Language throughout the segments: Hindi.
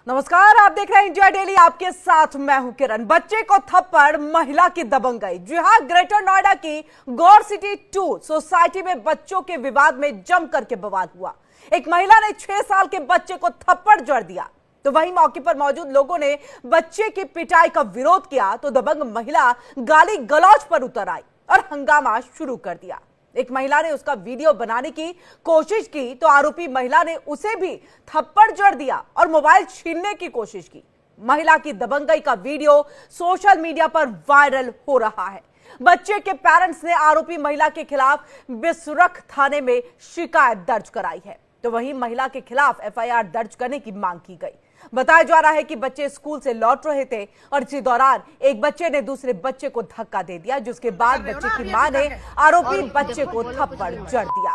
नमस्कार, आप देख रहे हैं इंडिया डेली। आपके साथ मैं हूं किरण। बच्चे को थप्पड़, महिला की दबंगई। जी हां, ग्रेटर नोएडा की गौर सिटी 2 सोसाइटी में बच्चों के विवाद में जम करके बवाल हुआ। एक महिला ने 6 साल के बच्चे को थप्पड़ जड़ दिया, तो वहीं मौके पर मौजूद लोगों ने बच्चे की पिटाई का विरोध किया तो दबंग महिला गाली गलौज पर उतर आई और हंगामा शुरू कर दिया। एक महिला ने उसका वीडियो बनाने की कोशिश की तो आरोपी महिला ने उसे भी थप्पड़ जड़ दिया और मोबाइल छीनने की कोशिश की। महिला की दबंगई का वीडियो सोशल मीडिया पर वायरल हो रहा है। बच्चे के पेरेंट्स ने आरोपी महिला के खिलाफ बिसरख थाने में शिकायत दर्ज कराई है, तो वहीं महिला के खिलाफ एफआईआर दर्ज करने की मांग की गई। बताया जा रहा है कि बच्चे स्कूल से लौट रहे थे और इसी दौरान एक बच्चे ने दूसरे बच्चे को धक्का दे दिया, जिसके बाद बच्चे की मां ने आरोपी बच्चे को थप्पड़ जड़ दिया।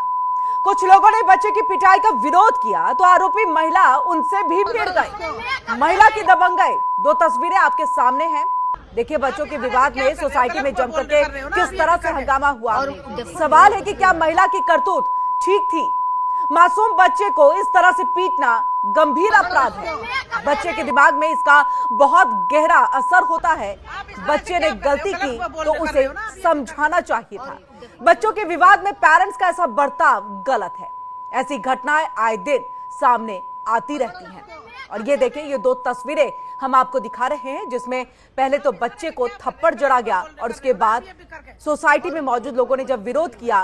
कुछ लोगों ने बच्चे की पिटाई का विरोध किया तो आरोपी महिला उनसे भी भिड़ गई। महिला की दबंगई, दो तस्वीरें आपके सामने हैं। देखिए, बच्चों के विवाद में सोसाइटी में जमकर के किस तरह से हंगामा हुआ। सवाल है कि क्या महिला की करतूत ठीक थी? मासूम बच्चे को इस तरह से पीटना गंभीर अपराध है। बच्चे के दिमाग में इसका बहुत गहरा असर होता है। बच्चे ने गलती की तो उसे समझाना चाहिए था। बच्चों के विवाद में पेरेंट्स का ऐसा बर्ताव गलत है। ऐसी घटनाएं आए दिन सामने आती रहती हैं। और ये देखिए, ये दो तस्वीरें हम आपको दिखा रहे हैं, जिसमें पहले तो बच्चे को थप्पड़ जड़ा गया और उसके बाद सोसाइटी में मौजूद लोगों ने जब विरोध किया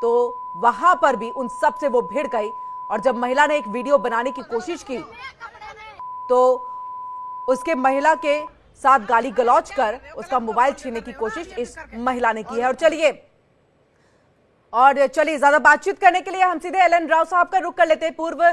तो वहां पर भी उन सब से वो भिड़ गई। और जब महिला ने एक वीडियो बनाने की कोशिश की तो उसके महिला के साथ गाली गलौज कर उसका मोबाइल छीनने की कोशिश इस महिला ने की है। और चलिए ज्यादा बातचीत करने के लिए हम सीधे एल.एन. राव साहब का रुख कर लेते हैं। पूर्व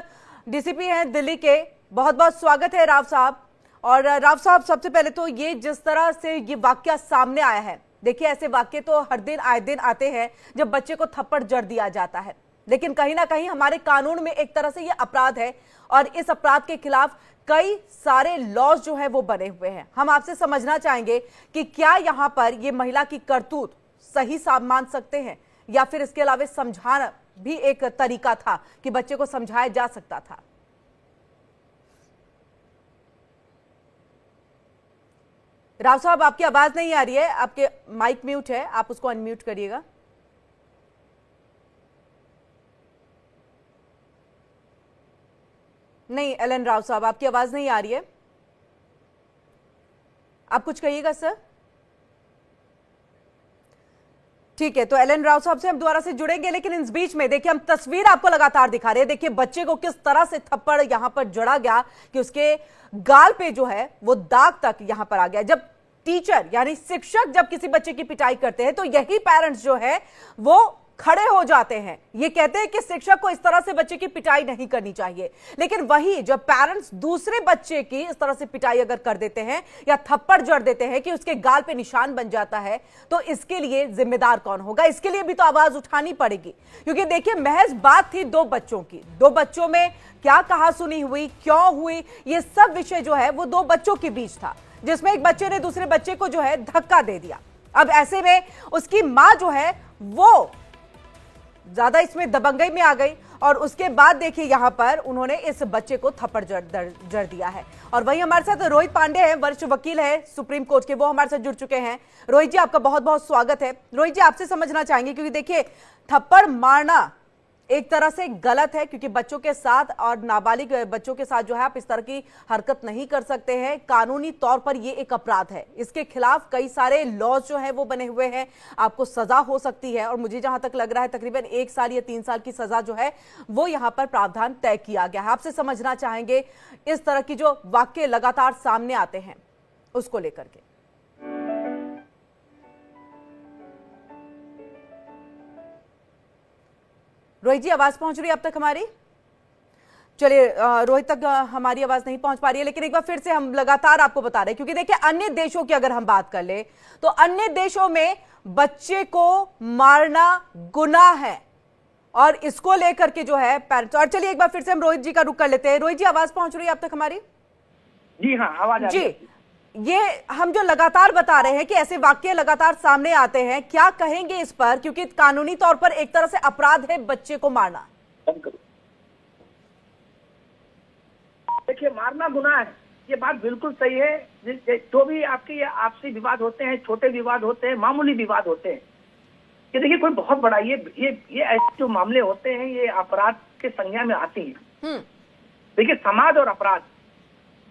डीसीपी हैं दिल्ली के। बहुत बहुत स्वागत है राव साहब। और राव साहब, सबसे पहले तो ये जिस तरह से ये वाकया सामने आया है, देखिए ऐसे वाक्य तो हर दिन आए दिन आते हैं जब बच्चे को थप्पड़ जड़ दिया जाता है, लेकिन कहीं ना कहीं हमारे कानून में एक तरह से ये अपराध है और इस अपराध के खिलाफ कई सारे लॉज जो है वो बने हुए हैं। हम आपसे समझना चाहेंगे कि क्या यहाँ पर ये महिला की करतूत सही मान सकते हैं या फिर इसके अलावा समझाना भी एक तरीका था कि बच्चे को समझाया जा सकता था? राव साहब, आपकी आवाज नहीं आ रही है, आपके माइक म्यूट है, आप उसको अनम्यूट करिएगा। नहीं, एल.एन. राव साहब, आपकी आवाज नहीं आ रही है, आप कुछ कहिएगा सर। ठीक है, तो एल.एन. राव साहब से हम दोबारा से जुड़ेंगे, लेकिन इस बीच में देखिए हम तस्वीर आपको लगातार दिखा रहे हैं। देखिए बच्चे को किस तरह से थप्पड़ यहां पर जड़ा गया कि उसके गाल पे जो है वो दाग तक यहां पर आ गया। जब टीचर यानी शिक्षक जब किसी बच्चे की पिटाई करते हैं तो यही पेरेंट्स जो है वो खड़े हो जाते हैं, ये कहते हैं कि शिक्षक को इस तरह से बच्चे की पिटाई नहीं करनी चाहिए। लेकिन वही जब पेरेंट्स दूसरे बच्चे की इस तरह से पिटाई अगर कर देते हैं या थप्पड़ जड़ देते हैं कि उसके गाल पे निशान बन जाता है, तो इसके लिए जिम्मेदार कौन होगा? इसके लिए भी तो आवाज उठानी पड़ेगी। क्योंकि देखिए, महज बात थी दो बच्चों की, दो बच्चों में क्या कहा सुनी हुई, क्यों हुई, ये सब विषय जो है वो दो बच्चों के बीच था, जिसमें एक बच्चे ने दूसरे बच्चे को जो है धक्का दे दिया। अब ऐसे में उसकी मां जो है वो ज्यादा इसमें दबंगई में आ गई और उसके बाद देखिए यहां पर उन्होंने इस बच्चे को थप्पड़ जड़ दिया है। और वहीं हमारे साथ रोहित पांडे हैं, वरिष्ठ वकील है सुप्रीम कोर्ट के, वो हमारे साथ जुड़ चुके हैं। रोहित जी, आपका बहुत बहुत स्वागत है। रोहित जी, आपसे समझना चाहेंगे, क्योंकि देखिए थप्पड़ मारना एक तरह से गलत है, क्योंकि बच्चों के साथ और नाबालिग बच्चों के साथ जो है आप इस तरह की हरकत नहीं कर सकते हैं। कानूनी तौर पर ये एक अपराध है, इसके खिलाफ कई सारे लॉज जो है वो बने हुए हैं, आपको सजा हो सकती है। और मुझे जहां तक लग रहा है तकरीबन 1 साल या 3 साल की सजा जो है वो यहां पर प्रावधान तय किया गया है। आपसे समझना चाहेंगे इस तरह की जो वाक्य लगातार सामने आते हैं उसको लेकर के। रोहित जी, आवाज पहुंच रही है अब तक हमारी? चलिए, रोहित तक हमारी आवाज नहीं पहुंच पा रही है, लेकिन एक बार फिर से हम लगातार आपको बता रहे हैं, क्योंकि देखिए अन्य देशों की अगर हम बात कर ले तो अन्य देशों में बच्चे को मारना गुनाह है और इसको लेकर के जो है पेरेंट्स। और चलिए एक बार फिर से हम रोहित जी का रुख कर लेते हैं। रोहित जी, आवाज पहुंच रही है अब तक हमारी? जी हाँ, आवाज आ रही है। ये हम जो लगातार बता रहे हैं कि ऐसे वाक्य लगातार सामने आते हैं, क्या कहेंगे इस पर? क्योंकि कानूनी तौर पर एक तरह से अपराध है बच्चे को मारना। देखिए मारना गुनाह है, ये बात बिल्कुल सही है। जो भी आपके ये आपसी विवाद होते हैं, छोटे विवाद होते हैं, मामूली विवाद होते हैं, ये देखिए कोई बहुत बड़ा ये ऐसे जो मामले होते हैं ये अपराध के संज्ञा में आती हैं। देखिए समाज और अपराध,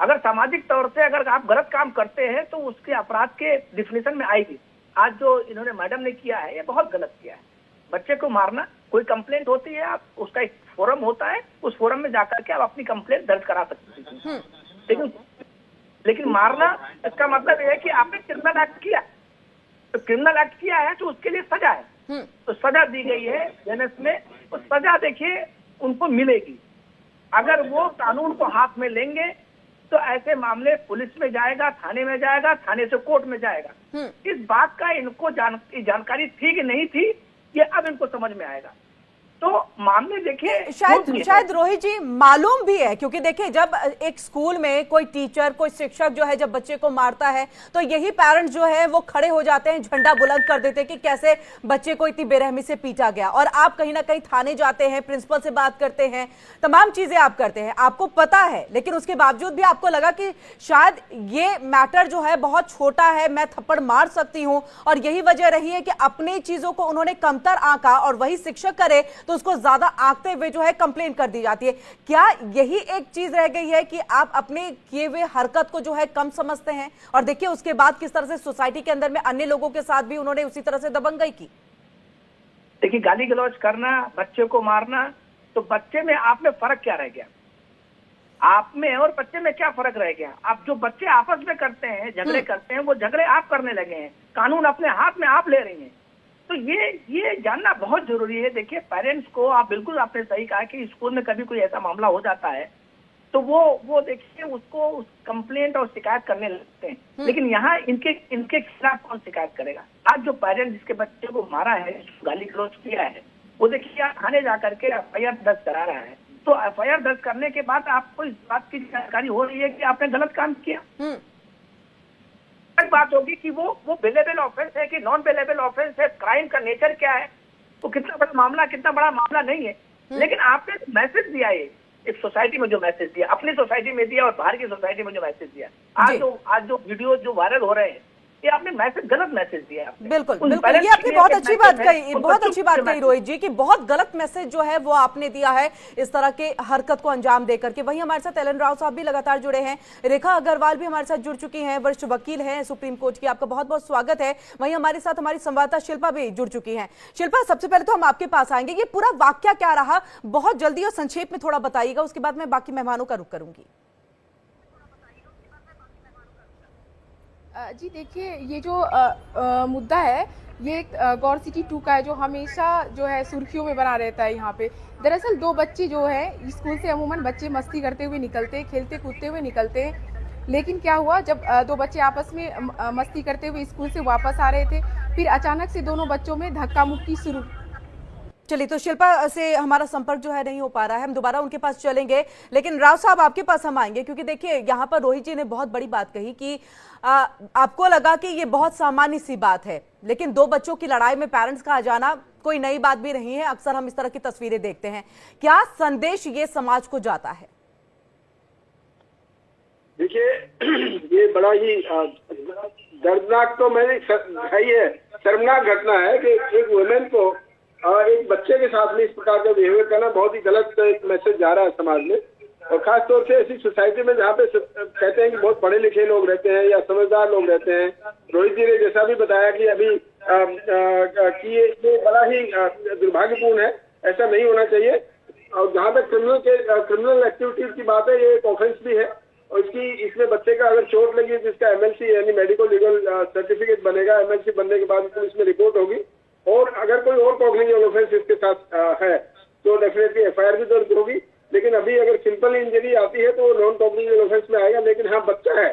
अगर सामाजिक तौर से अगर आप गलत काम करते हैं तो उसके अपराध के डिफिनेशन में आएगी। आज जो इन्होंने मैडम ने किया है ये बहुत गलत किया है। बच्चे को मारना, कोई कंप्लेंट होती है, आप उसका एक फोरम होता है, उस फोरम में जाकर के आप अपनी कंप्लेंट दर्ज करा सकते हैं। लेकिन मारना इसका मतलब यह है कि आपने क्रिमिनल एक्ट किया, तो क्रिमिनल एक्ट किया है तो उसके लिए सजा है, तो सजा दी गई है जेएनएस में, तो सजा देखिए उनको मिलेगी। अगर वो कानून को हाथ में लेंगे तो ऐसे मामले पुलिस में जाएगा, थाने में जाएगा, थाने से कोर्ट में जाएगा। इस बात का इनको जानकारी थी कि नहीं थी, ये अब इनको समझ में आएगा। तो मामले देखिए शायद रोहित जी मालूम भी है, क्योंकि देखिए जब एक स्कूल में कोई टीचर, कोई शिक्षक जो है जब बच्चे को मारता है तो यही पेरेंट्स जो है वो खड़े हो जाते हैं, झंडा बुलंद कर देते हैं कि कैसे बच्चे को इतनी बेरहमी से पीटा गया। और आप कहीं ना कहीं थाने जाते हैं, प्रिंसिपल से बात करते हैं, तमाम चीजें आप करते हैं, आपको पता है, लेकिन उसके बावजूद भी आपको लगा कि शायद ये मैटर जो है बहुत छोटा है, मैं थप्पड़ मार सकती हूँ, और यही वजह रही है कि अपनी चीजों को उन्होंने कमतर आंका और वही शिक्षक करे तो उसको ज्यादा आंकते हुए जो है कंप्लेंट कर दी जाती है। क्या यही एक चीज रह गई है कि आप अपने किए हुए हरकत को जो है कम समझते हैं? और देखिए उसके बाद किस तरह से सोसाइटी के अंदर में अन्य लोगों के साथ भी उन्होंने उसी तरह से दबंगई की। देखिए गाली गलौज करना, बच्चे को मारना, तो बच्चे में आप में फर्क क्या रह गया? आप में और बच्चे में क्या फर्क रह गया? आप जो बच्चे आपस में करते हैं, झगड़े करते हैं, वो झगड़े आप करने लगे हैं, कानून अपने हाथ में आप ले रही हैं। तो ये जानना बहुत जरूरी है। देखिए पेरेंट्स को, आप बिल्कुल आपने सही कहा कि स्कूल में कभी कोई ऐसा मामला हो जाता है तो वो देखिए उसको उस कंप्लेंट और शिकायत करने लगते हैं, लेकिन यहाँ इनके खिलाफ कौन शिकायत करेगा? आज जो पेरेंट जिसके बच्चे को मारा है, गाली गलौज किया है, वो देखिए थाने जाकर के एफआईआर दर्ज करा रहा है। तो एफआईआर दर्ज करने के बाद आपको इस बात की जानकारी हो रही है कि आपने गलत काम किया। बात होगी कि वो बेलेबल ऑफेंस है कि नॉन बेलेबल ऑफेंस है, क्राइम का नेचर क्या है, वो कितना बड़ा मामला नहीं है। लेकिन आपने मैसेज दिया है, एक सोसाइटी में जो मैसेज दिया, अपनी सोसाइटी में दिया और बाहर की सोसाइटी में जो मैसेज दिया, आज जो वीडियो जो वायरल हो रहे हैं, ये आपने गलत मैसेज दिया। बिल्कुल बिल्कुल, ये आपने बहुत अच्छी बात कही, बहुत अच्छी बात कही रोहित जी, कि बहुत गलत मैसेज जो है वो आपने दिया है इस तरह के हरकत को अंजाम देकर के। वहीं हमारे साथ एलन राव साहब भी लगातार जुड़े हैं, रेखा अग्रवाल भी हमारे साथ जुड़ चुकी हैं, वरिष्ठ वकील हैं सुप्रीम कोर्ट की, आपका बहुत बहुत स्वागत है। वहीं हमारे साथ हमारी संवाददाता शिल्पा भी जुड़ चुकी है। शिल्पा, सबसे पहले तो हम आपके पास आएंगे, ये पूरा वाकया क्या रहा, बहुत जल्दी और संक्षेप में थोड़ा बताइएगा, उसके बाद मैं बाकी मेहमानों का रुख करूंगी। जी देखिए, ये जो मुद्दा है ये गौर सिटी 2 का है, जो हमेशा जो है सुर्खियों में बना रहता है यहाँ पे। दरअसल दो बच्चे जो है स्कूल से अमूमन बच्चे मस्ती करते हुए निकलते हैं, खेलते कूदते हुए निकलते हैं, लेकिन क्या हुआ जब दो बच्चे आपस में मस्ती करते हुए स्कूल से वापस आ रहे थे, फिर अचानक से दोनों बच्चों में धक्का मुक्की शुरू। चलिए, तो शिल्पा से हमारा संपर्क जो है नहीं हो पा रहा है, हम दोबारा उनके पास चलेंगे, लेकिन राव साहब आपके पास हम आएंगे, क्योंकि देखिए यहाँ पर रोहित जी ने बहुत बड़ी बात कही कि आपको लगा कि ये बहुत सामान्य सी बात है, लेकिन दो बच्चों की लड़ाई में पेरेंट्स का आ जाना कोई नई बात भी नहीं है। अक्सर हम इस तरह की तस्वीरें देखते हैं। क्या संदेश ये समाज को जाता है? देखिए, ये बड़ा ही दर्दनाक, तो मैंने है, शर्मनाक घटना है कि एक वुमेन को एक बच्चे के साथ में इस प्रकार का बिहेवियर करना बहुत ही गलत एक मैसेज जा रहा है समाज में। और खास तौर से ऐसी सोसाइटी में जहाँ पे कहते हैं कि बहुत पढ़े लिखे लोग रहते हैं या समझदार लोग रहते हैं। रोहित जी ने जैसा भी बताया कि अभी कि ये बड़ा ही दुर्भाग्यपूर्ण है, ऐसा नहीं होना चाहिए। और जहाँ तक क्रिमिनल एक्टिविटीज की बात है, ये एक ऑफेंस भी है, और इसमें बच्चे का अगर चोट लगी तो इसका MLC यानी मेडिको लीगल सर्टिफिकेट बनेगा। MLC बनने के बाद पुलिस में रिपोर्ट होगी, और अगर कोई और कॉग्निटिव ऑफेंस इसके साथ है तो डेफिनेटली FIR भी दर्ज होगी। लेकिन अभी अगर सिंपल इंजरी आती है तो वो नॉन कॉग्निटिव ऑफेंस में आएगा। लेकिन हाँ, बच्चा है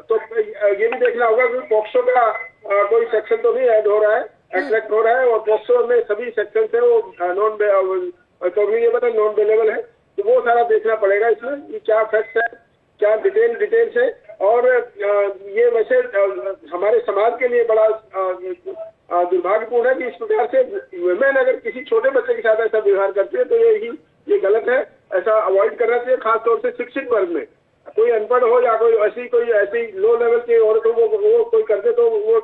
तो ये भी देखना होगा कि पॉक्सो का कोई सेक्शन तो नहीं ऐड हो रहा है, अट्रैक्ट हो रहा है, और पॉक्सो में सभी सेक्शन है वो नॉन कॉग्निटिव है, नॉन बेलेबल है, तो वो सारा देखना पड़ेगा इसमें क्या फैक्ट्स है, क्या डिटेल्स है। और ये वैसे हमारे समाज के लिए बड़ा दुर्भाग्यपूर्ण है कि इस प्रकार से वुमेन अगर किसी छोटे बच्चे के साथ ऐसा व्यवहार करती है तो ये गलत है। ऐसा अवॉइड करना चाहिए, खासतौर से शिक्षित वर्ग में। कोई अनपढ़ हो या कोई ऐसी लो लेवल की औरत हो, वो कोई कर दे तो वो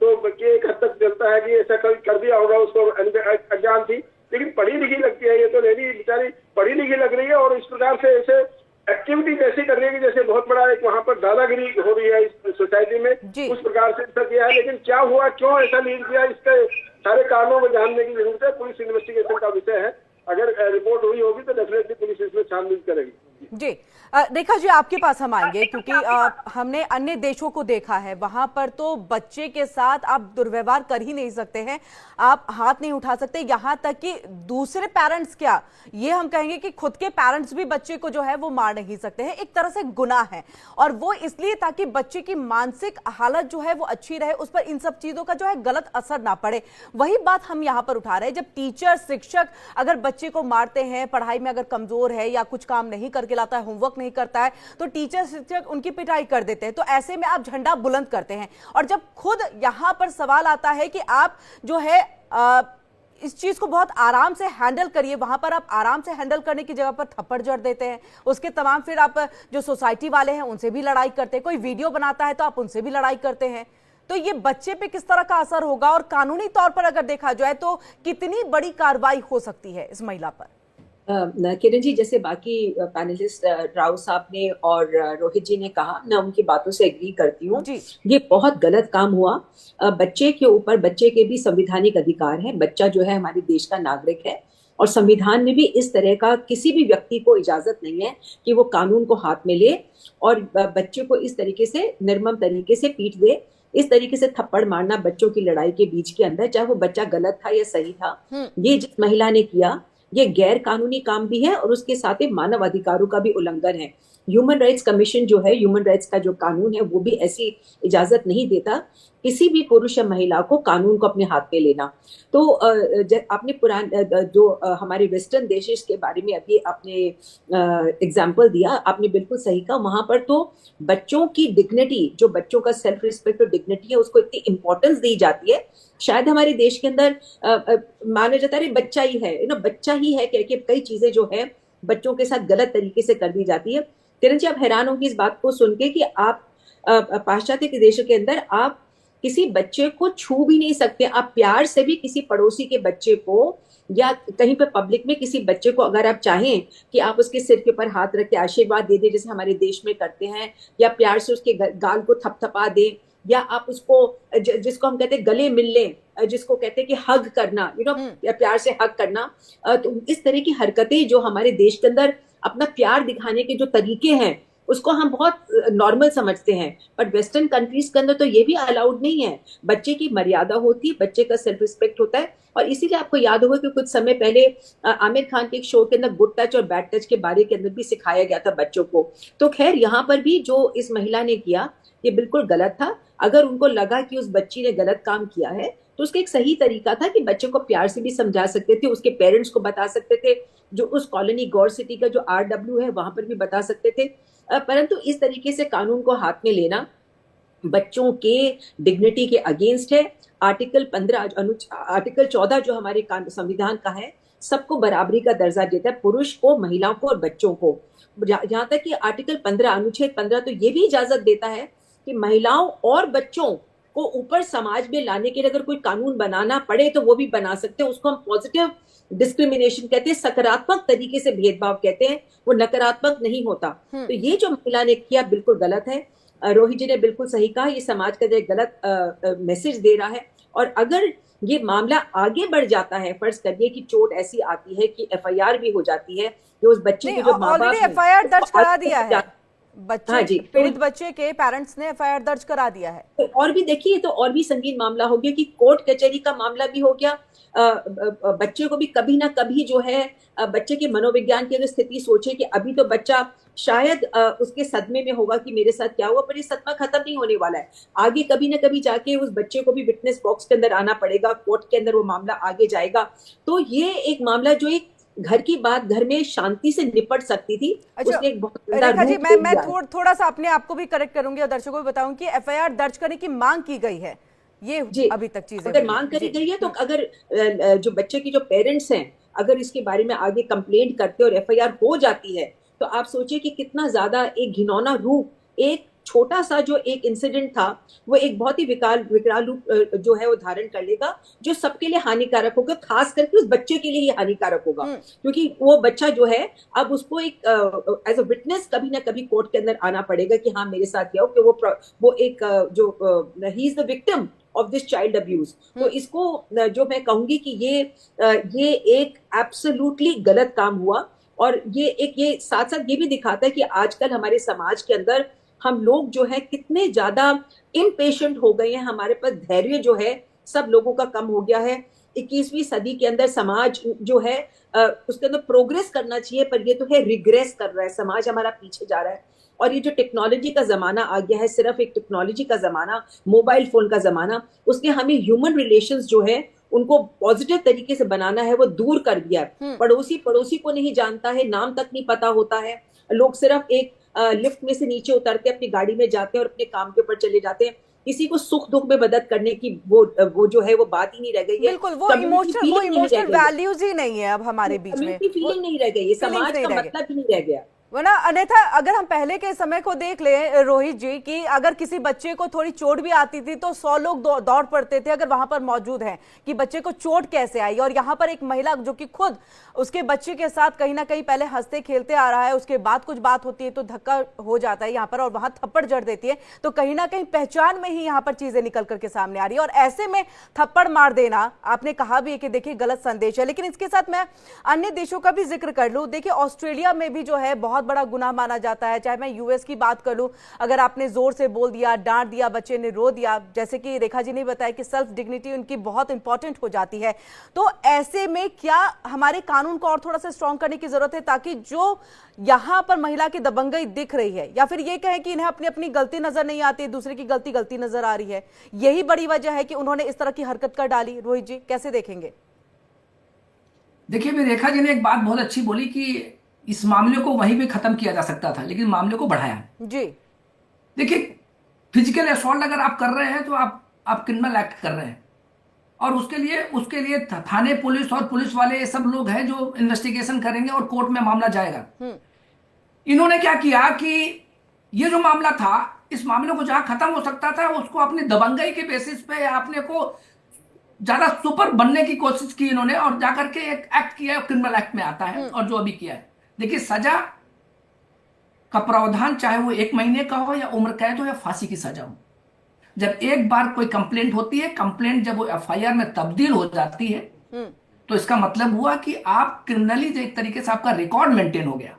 तो एक हद तक चलता है कि ऐसा कर दिया होगा, उसको अज्ञान थी, लेकिन पढ़ी लिखी लगती है ये तो लेडी बेचारी पढ़ी लिखी लग रही है और इस प्रकार से ऐसे एक्टिविटी जैसी कर रही है कि जैसे बहुत बड़ा एक वहाँ पर दादागिरी हो रही है इस सोसाइटी में, उस प्रकार से ऐसा किया है। लेकिन क्या हुआ, क्यों ऐसा लीड किया, इसके सारे कारणों को जानने की जरूरत है। पुलिस इन्वेस्टिगेशन का विषय है, अगर रिपोर्ट हुई होगी तो डेफिनेटली पुलिस इसमें छानबीन करेगी। जी रेखा जी, आपके पास हम आएंगे क्योंकि हमने अन्य देशों को देखा है, वहां पर तो बच्चे के साथ आप दुर्व्यवहार कर ही नहीं सकते हैं, आप हाथ नहीं उठा सकते, यहाँ तक कि दूसरे पेरेंट्स क्या, ये हम कहेंगे कि खुद के पेरेंट्स भी बच्चे को जो है वो मार नहीं सकते हैं, एक तरह से गुनाह है। और वो इसलिए ताकि बच्चे की मानसिक हालत जो है वो अच्छी रहे, उस पर इन सब चीजों का जो है गलत असर ना पड़े। वही बात हम यहाँ पर उठा रहे हैं, जब टीचर शिक्षक अगर बच्चे को मारते हैं, पढ़ाई में अगर कमजोर है या कुछ काम नहीं करके लाता है, होमवर्क नहीं करता है, तो टीचर शिक्षक उनकी पिटाई कर देते हैं। तो ऐसे में आप झंडा बुलंद करते हैं, और जब खुद यहां पर सवाल आता है कि आप जो है इस चीज को बहुत आराम से हैंडल करिए, वहां पर आप आराम से हैंडल करने की जगह पर थप्पड़ जड़ देते हैं। उसके तमाम फिर आप जो सोसाइटी वाले हैं उनसे भी लड़ाई करते हैं, कोई वीडियो बनाता है तो आप उनसे भी लड़ाई करते हैं। तो ये बच्चे पे किस तरह का असर होगा, और कानूनी तौर पर अगर देखा जाए तो कितनी बड़ी कार्रवाई हो सकती है इस महिला पर? किरण जी, जैसे बाकी पैनलिस्ट राव साहब ने और रोहित जी ने कहा, मैं उनकी बातों से एग्री करती हूँ। ये बहुत गलत काम हुआ। बच्चे के ऊपर, बच्चे के भी संवैधानिक अधिकार है, बच्चा जो है हमारे देश का नागरिक है, और संविधान में भी इस तरह का किसी भी व्यक्ति को इजाजत नहीं है कि वो कानून को हाथ में ले और बच्चे को इस तरीके से निर्मम तरीके से पीट दे। इस तरीके से थप्पड़ मारना बच्चों की लड़ाई के बीच के अंदर, चाहे वो बच्चा गलत था या सही था, ये जिस महिला ने किया ये गैर कानूनी काम भी है और उसके साथ ही मानव अधिकारों का भी उल्लंघन है। ह्यूमन राइट्स कमीशन जो है, ह्यूमन राइट्स का जो कानून है, वो भी ऐसी इजाजत नहीं देता किसी भी पुरुष या महिला को कानून को अपने हाथ में लेना। तो आपने हमारे वेस्टर्न देश के बारे में अभी आपने एग्जाम्पल दिया, आपने बिल्कुल सही कहा। वहां पर तो बच्चों की डिग्निटी, जो बच्चों का सेल्फ रिस्पेक्ट और डिग्निटी है, उसको इतनी इंपॉर्टेंस दी जाती है। शायद हमारे देश के अंदर माना जाता है बच्चा ही है, बच्चा ही है, कह के कई चीजें जो है बच्चों के साथ गलत तरीके से कर दी जाती है। किरण जी, आप हैरान होंगे इस बात को सुन के कि आप पाश्चात्य के देशों के अंदर आप किसी बच्चे को छू भी नहीं सकते। आप प्यार से भी किसी पड़ोसी के बच्चे को या कहीं पे पब्लिक में किसी बच्चे को अगर आप चाहें कि आप उसके सिर के ऊपर हाथ रख के आशीर्वाद दे दें, जैसे हमारे देश में करते हैं, या प्यार से उसके गाल को थपथपा दें, या आप उसको जिसको हम कहते हैं गले मिल लें, जिसको कहते हैं कि हग करना, प्यार से हग करना, तो इस तरह की हरकतें जो हमारे देश के अंदर अपना प्यार दिखाने के जो तरीके हैं उसको हम बहुत नॉर्मल समझते हैं, बट वेस्टर्न कंट्रीज के अंदर तो ये भी अलाउड नहीं है। बच्चे की मर्यादा होती है, बच्चे का सेल्फ रिस्पेक्ट होता है। और इसीलिए आपको याद होगा कि कुछ समय पहले आमिर खान के एक शो के अंदर गुड टच और बैड टच के बारे के अंदर भी सिखाया गया था बच्चों को। तो खैर यहाँ पर भी जो इस महिला ने किया ये बिल्कुल गलत था। अगर उनको लगा कि उस बच्ची ने गलत काम किया है तो उसका एक सही तरीका था कि बच्चे को प्यार से भी समझा सकते थे, उसके पेरेंट्स को बता सकते थे, जो उस कॉलोनी गौर सिटी का जो RW है वहां पर भी बता सकते थे। परंतु इस तरीके से कानून को हाथ में लेना बच्चों के डिग्निटी के अगेंस्ट है। आर्टिकल 14 जो हमारे संविधान का है, सबको बराबरी का दर्जा देता है, पुरुष को, महिलाओं को और बच्चों को। यहाँ तक कि आर्टिकल 15 अनुच्छेद 15 तो ये भी इजाजत देता है कि महिलाओं और बच्चों को ऊपर समाज में लाने के लिए अगर कोई कानून बनाना पड़े तो वो भी बना सकते हैं। उसको हम पॉजिटिव डिस्क्रिमिनेशन कहते हैं, सकारात्मक तरीके से भेदभाव कहते हैं, वो नकारात्मक नहीं होता। तो ये जो महिला ने किया बिल्कुल गलत है। रोहित जी ने बिल्कुल सही कहा, ये समाज का एक गलत मैसेज दे रहा है। और अगर ये मामला आगे बढ़ जाता है, फर्ज करिए कि चोट ऐसी आती है कि FIR भी हो जाती है, कि उस बच्चे के जो माँ बाप FIR दर्ज करा दिया है, हाँ जी, पीड़ित बच्चे के पेरेंट्स ने FIR दर्ज करा दिया है। तो और भी देखिए, तो और भी संगीन मामला हो गया कि कोर्ट कचहरी का मामला भी हो गया। बच्चे को भी कभी ना कभी जो है बच्चे के मनोविज्ञान की अगर स्थिति सोचे कि अभी तो बच्चा शायद उसके सदमे में होगा कि मेरे साथ क्या हुआ, पर ये सदमा खत्म नहीं होने वाला है। आगे कभी ना कभी जाके उस बच्चे को भी विटनेस बॉक्स के अंदर आना पड़ेगा, कोर्ट के अंदर वो मामला आगे जाएगा। तो ये एक मामला जो एक घर की बात घर में शांति से निपट सकती थी। अच्छा, उसने एक बहुत रेखा जी, मैं थोड़ा सा अपने आप को भी करेक्ट करूंगी और दर्शकों को बताऊं कि FIR दर्ज करने की मांग की गई है, ये अभी तक चीजें अगर मांग करी गई है तो अगर जो बच्चे की जो पेरेंट्स हैं अगर इसके बारे में आगे कंप्लेंट करते और एफआईआर हो जाती है, तो आप सोचिए कि कितना ज्यादा एक घिनौना रूप, एक छोटा सा जो एक इंसिडेंट था वो एक बहुत ही विकराल रूप जो है वो धारण कर लेगा, जो सबके लिए हानिकारक होगा, खास करके उस बच्चे के लिए ही हानिकारक होगा। क्योंकि वो बच्चा जो है अब उसको एक एज अ विटनेस कभी ना कभी कोर्ट के अंदर आना पड़ेगा कि हाँ मेरे साथ क्या हो, कि वो एक जो he is the victim of this child abuse. तो इसको जो मैं कहूंगी कि ये एक एब्सोल्युटली गलत काम हुआ। और ये साथ साथ ये भी दिखाता है कि आजकल हमारे समाज के अंदर हम लोग जो है कितने ज्यादा इम्पेशेंट हो गए हैं, हमारे पास धैर्य जो है सब लोगों का कम हो गया है। 21वीं सदी के अंदर समाज जो है उसके अंदर प्रोग्रेस करना चाहिए, पर ये तो है रिग्रेस कर रहा है, समाज हमारा पीछे जा रहा है। और ये जो टेक्नोलॉजी का जमाना आ गया है, सिर्फ एक टेक्नोलॉजी का जमाना, मोबाइल फोन का जमाना, उसने हमें ह्यूमन रिलेशंस जो है उनको पॉजिटिव तरीके से बनाना है वो दूर कर दिया है। पड़ोसी को नहीं जानता है, नाम तक नहीं पता होता है, लोग सिर्फ एक लिफ्ट में से नीचे उतरते अपनी गाड़ी में जाते हैं और अपने काम के ऊपर चले जाते हैं। किसी को सुख दुख में मदद करने की वो जो है वो बात ही नहीं रह गई है। बिल्कुल, वो इमोशनल वैल्यूज ही नहीं है अब हमारे बीच में, फीलिंग नहीं रह गई है, समाज का मतलब ही नहीं रह गया। वरना अन्यथा अगर हम पहले के समय को देख ले रोहित जी, कि अगर किसी बच्चे को थोड़ी चोट भी आती थी तो 100 लोग दौड़ पड़ते थे अगर वहां पर मौजूद हैं कि बच्चे को चोट कैसे आई। और यहाँ पर एक महिला जो कि खुद उसके बच्चे के साथ कहीं ना कहीं पहले हंसते खेलते आ रहा है, उसके बाद कुछ बात होती है तो धक्का हो जाता है यहाँ पर और वहां थप्पड़ जड़ देती है, तो कहीं ना कहीं पहचान में ही यहाँ पर चीजें निकल करके सामने आ रही है। और ऐसे में थप्पड़ मार देना, आपने कहा भी है कि देखिए गलत संदेश है। लेकिन इसके साथ मैं अन्य देशों का भी जिक्र कर लूं, देखिए ऑस्ट्रेलिया में भी जो है बहुत बड़ा गुनाह माना जाता है। चाहे मैं यूएस की बात कर लूं, अगर आपने जोर से बोल दिया, डांट दिया, बच्चे ने रो दिया, जैसे कि रेखा जी ने बताया कि सेल्फ डिग्निटी उनकी बहुत इंपॉर्टेंट हो जाती है, तो ऐसे में क्या हमारे कानून को और थोड़ा सा स्ट्रांग करने की जरूरत है ताकि जो यहां पर महिला की दबंगई दिख रही है, या फिर ये कहें कि इन्हें अपनी अपनी गलती नजर नहीं आती, दूसरे की गलती नजर आ रही है, यही बड़ी वजह है कि उन्होंने इस तरह की हरकत कर डाली? रोहित जी कैसे देखेंगे? देखिए, रेखा जी ने एक बात बहुत अच्छी बोली कि इस मामले को वहीं पे खत्म किया जा सकता था, लेकिन मामले को बढ़ाया जी। देखिए, फिजिकल असॉल्ट अगर आप कर रहे हैं तो आप क्रिमिनल एक्ट कर रहे हैं, और उसके लिए थाने पुलिस और पुलिस वाले ये सब लोग हैं जो इन्वेस्टिगेशन करेंगे और कोर्ट में मामला जाएगा। इन्होंने क्या किया कि ये जो मामला था, इस मामले को जहां खत्म हो सकता था उसको अपनी दबंगई के बेसिस पे अपने को ज्यादा सुपर बनने की कोशिश की इन्होंने, और जाकर के एक एक्ट किया, क्रिमिनल एक्ट में आता है। और जो अभी किया है, देखिए सजा का प्रावधान चाहे वो 1 महीने का हो या उम्र कैद हो या फांसी की सजा हो, जब एक बार कोई कंप्लेंट होती है, कंप्लेंट जब वो एफआईआर में तब्दील हो जाती है तो इसका मतलब हुआ कि आप क्रिमिनली एक तरीके से आपका रिकॉर्ड मेंटेन हो गया,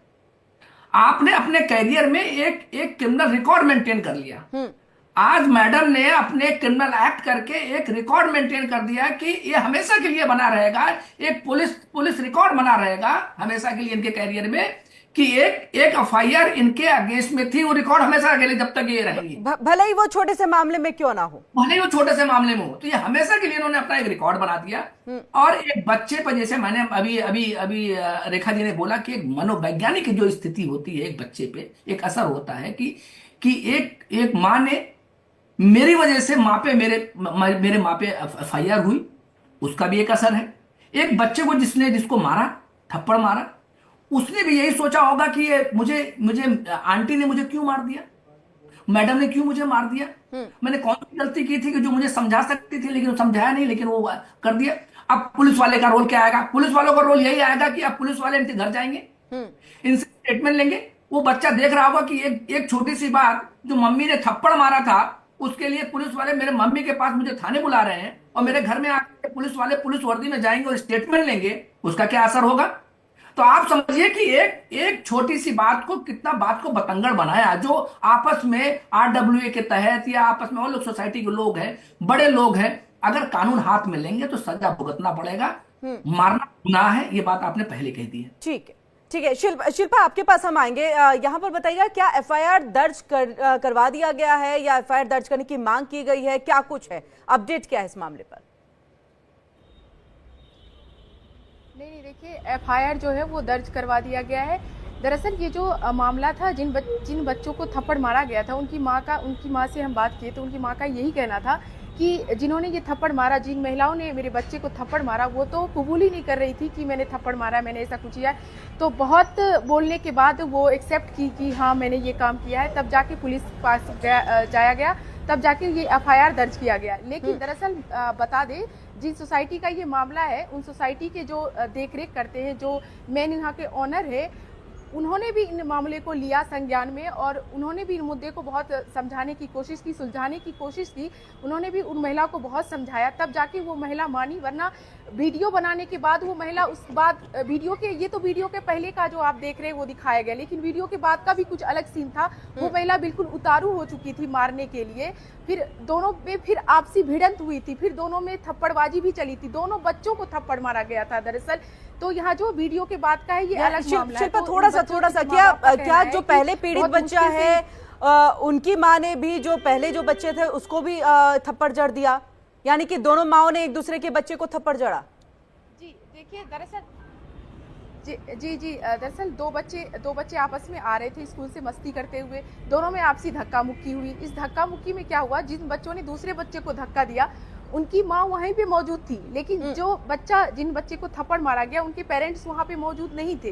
आपने अपने कैरियर में एक क्रिमिनल रिकॉर्ड मेंटेन कर लिया। आज मैडम ने अपने क्रिमिनल एक्ट करके एक रिकॉर्ड मेंटेन कर दिया कि ये हमेशा के लिए बना रहेगा, एक पुलिस रिकॉर्ड बना रहेगा हमेशा के लिए इनके कैरियर में कि एक एफआईआर इनके अगेंस्ट में थी, वो रिकॉर्ड हमेशा के लिए जब तक ये रहेंगी, भले ही वो छोटे से मामले में क्यों ना हो, भले ही वो छोटे से मामले में हो, तो ये हमेशा के लिए इन्होंने अपना एक रिकॉर्ड बना दिया। और एक बच्चे पर, जैसे मैंने अभी रेखा जी ने बोला कि एक मनोवैज्ञानिक जो स्थिति होती है एक बच्चे पे, एक असर होता है कि एक माँ ने मेरी वजह से मेरे माँ पे एफआईआर हुई, उसका भी एक असर है। एक बच्चे को जिसको मारा, थप्पड़ मारा, उसने भी यही सोचा होगा कि ये मुझे आंटी ने मुझे क्यों मार दिया, मैडम ने क्यों मुझे मार दिया, मैंने कौन सी गलती की थी कि जो मुझे समझा सकती थी लेकिन समझाया नहीं, लेकिन वो कर दिया। अब पुलिस वाले का रोल क्या आएगा? पुलिस वालों का रोल यही आएगा कि अब पुलिस वाले इनके घर जाएंगे, इनसे स्टेटमेंट लेंगे। वो बच्चा देख रहा होगा कि एक छोटी सी बात, जो मम्मी ने थप्पड़ मारा था, उसके लिए पुलिस वाले मेरे मम्मी के पास मुझे थाने बुला रहे हैं, और मेरे घर में आकर पुलिस वाले पुलिस वर्दी में जाएंगे और स्टेटमेंट लेंगे, उसका क्या असर होगा? तो आप समझिए कि एक छोटी सी बात को कितना बात को बतंगड़ बनाया, जो आपस में आरडब्ल्यूए के तहत या आपस में और लोग सोसाइटी के लोग हैं, बड़े लोग हैं, अगर कानून हाथ में लेंगे तो सजा भुगतना पड़ेगा, मारना गुनाह है, ये बात आपने पहले कह दी है। ठीक है। शिल्पा आपके पास हम आएंगे, यहाँ पर बताइएगा क्या एफआईआर दर्ज करवा दिया गया है या एफआईआर दर्ज करने की मांग की गई है, क्या कुछ है, अपडेट क्या है इस मामले पर? नहीं, देखिए एफआईआर जो है वो दर्ज करवा दिया गया है। दरअसल ये जो मामला था, जिन बच्चों को थप्पड़ मारा गया था, उनकी माँ से हम बात किए तो उनकी माँ का यही कहना था कि कि जिन्होंने ये थप्पड़ मारा, जिन महिलाओं ने मेरे बच्चे को थप्पड़ मारा, वो तो कबूल ही नहीं कर रही थी कि मैंने थप्पड़ मारा, मैंने ऐसा कुछ किया। तो बहुत बोलने के बाद वो एक्सेप्ट की कि हाँ मैंने ये काम किया है। तब जाके पुलिस पास जाया गया, तब जाके ये एफआईआर दर्ज किया गया। लेकिन दरअसल बता दें, जिन सोसाइटी का ये मामला है, उन सोसाइटी के जो देखरेख करते हैं, जो मेन यहाँ के ऑनर है, उन्होंने भी इन मामले को लिया संज्ञान में और उन्होंने भी इन मुद्दे को बहुत समझाने की कोशिश की, सुलझाने की कोशिश की। उन्होंने भी उन महिला को बहुत समझाया, तब जाके वो महिला मानी। वरना वीडियो बनाने के बाद वो महिला उस बाद वीडियो के पहले का जो आप देख रहे हैं वो दिखाया गया, लेकिन वीडियो के बाद का भी कुछ अलग सीन था। वो महिला बिल्कुल उतारू हो चुकी थी मारने के लिए। फिर दोनों में फिर आपसी भिड़ंत हुई थी, फिर दोनों में थप्पड़बाजी भी चली थी, दोनों बच्चों को थप्पड़ मारा गया था दरअसल। तो यहाँ जो वीडियो के बाद का है ये अलग मामला है। तो थोड़ा सा क्या जो पहले पीड़ित बच्चा है उनकी माँ ने भी जो पहले जो बच्चे थे उसको भी थप्पड़ जड़ दिया, यानी कि दोनों माओं ने एक दूसरे के बच्चे को थप्पड़ जड़ा? जी देखिए, दरअसल जी दरअसल दो बच्चे आपस में आ रहे थे स्कूल से मस्ती करते हुए, दोनों में आपसी धक्का मुक्की हुई। इस धक्का मुक्की में क्या हुआ, जिन बच्चों ने दूसरे बच्चे को धक्का दिया उनकी माँ वहीं पे मौजूद थी, लेकिन जिन बच्चे को थप्पड़ मारा गया उनके पेरेंट्स वहाँ पे मौजूद नहीं थे।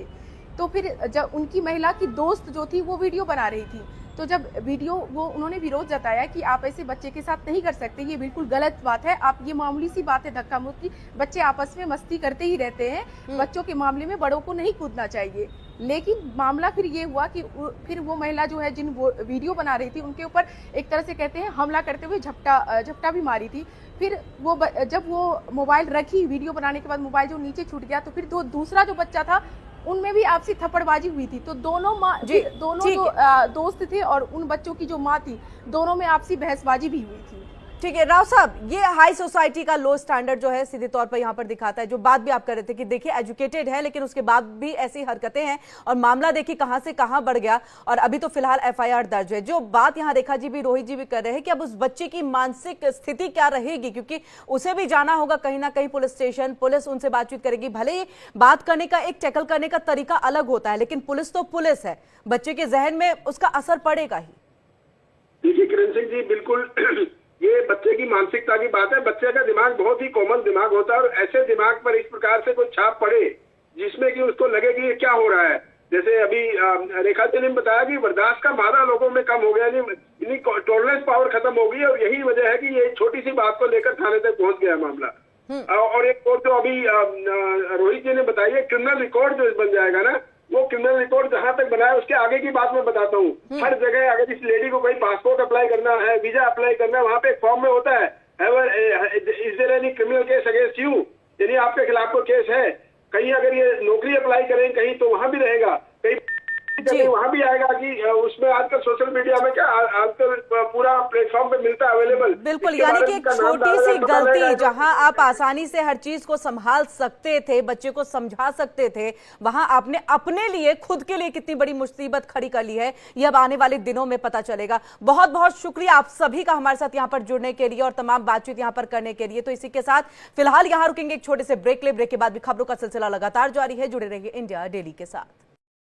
तो फिर जब उनकी महिला की दोस्त जो थी वो वीडियो बना रही थी, तो जब वीडियो उन्होंने विरोध जताया कि आप ऐसे बच्चे के साथ नहीं कर सकते, ये बिल्कुल गलत बात है, आप ये मामूली सी बात है, धक्का मुक्की, बच्चे आपस में मस्ती करते ही रहते हैं, बच्चों के मामले में बड़ों को नहीं कूदना चाहिए। लेकिन मामला फिर ये हुआ कि फिर वो महिला जो है, जिन वो वीडियो बना रही थी, उनके ऊपर एक तरह से कहते हैं हमला करते हुए झपटा भी मारी थी। फिर जब वो मोबाइल रखी वीडियो बनाने के बाद, मोबाइल जो नीचे छूट गया, तो फिर दूसरा जो बच्चा था उनमें भी आपसी थप्पड़बाजी हुई थी। तो दोनों जो दोस्त थे और उन बच्चों की जो माँ थी, दोनों में आपसी बहसबाजी भी हुई थी। ठीक है राव साहब, ये हाई सोसाइटी का लो स्टैंडर्ड जो है सीधे तौर पर यहाँ पर दिखाता है। जो बात भी आप कर रहे थे कि देखिए एजुकेटेड है लेकिन उसके बाद भी ऐसी हरकतें हैं, और मामला देखिए कहां से कहां बढ़ गया, और अभी तो फिलहाल एफआईआर दर्ज है। जो बात यहाँ रेखा जी भी, रोहित जी भी कर रहे हैं कि अब उस बच्चे की मानसिक स्थिति क्या रहेगी, क्योंकि उसे भी जाना होगा कहीं ना कहीं पुलिस स्टेशन, पुलिस उनसे बातचीत करेगी। भले ही बात करने का, एक टैकल करने का तरीका अलग होता है, लेकिन पुलिस तो पुलिस है, बच्चे के जहन में उसका असर पड़ेगा ही। देखिए किरण सिंह जी, बिल्कुल ये बच्चे की मानसिकता की बात है। बच्चे का दिमाग बहुत ही कोमल दिमाग होता है, और ऐसे दिमाग पर इस प्रकार से कोई छाप पड़े जिसमें कि उसको लगे कि ये क्या हो रहा है। जैसे अभी रेखा जी ने बताया कि बर्दाश्त का मादा लोगों में कम हो गया, यानी टॉलरेंस पावर खत्म हो गई है, और यही वजह है कि ये छोटी सी बात को लेकर थाने तक पहुंच गया मामला। और एक और जो अभी रोहित जी ने बताई, क्रिमिनल रिकॉर्ड जो बन जाएगा ना, वो क्रिमिनल रिकॉर्ड जहां तक बनाया उसके आगे की बात मैं बताता हूँ। हर जगह अगर इस लेडी को कोई पासपोर्ट अप्लाई करना है, वीजा अप्लाई करना है, वहाँ पे एक फॉर्म में होता है is there any criminal case against you, यानी आपके खिलाफ कोई केस है। कहीं अगर ये नौकरी अप्लाई करें कहीं, तो वहां भी रहेगा, कहीं वहां भी आएगा कि उसमें आजकल सोशल मीडिया में क्या आजकल पूरा प्लेटफॉर्म पे मिलता है अवेलेबल। बिल्कुल, यानी कि एक छोटी सी गलती जहां आप आसानी से हर चीज को संभाल सकते थे, बच्चे को समझा सकते थे, वहां आपने अपने लिए, खुद के लिए कितनी बड़ी मुसीबत खड़ी कर ली है, ये अब आने वाले दिनों में पता चलेगा। बहुत बहुत शुक्रिया आप सभी का हमारे साथ यहाँ पर जुड़ने के लिए और तमाम बातचीत यहाँ पर करने के लिए। तो इसी के साथ फिलहाल यहाँ रुकेंगे, एक छोटे से ब्रेक ले, ब्रेक के बाद भी खबरों का सिलसिला लगातार जारी है। जुड़े रहिए इंडिया डेली के साथ।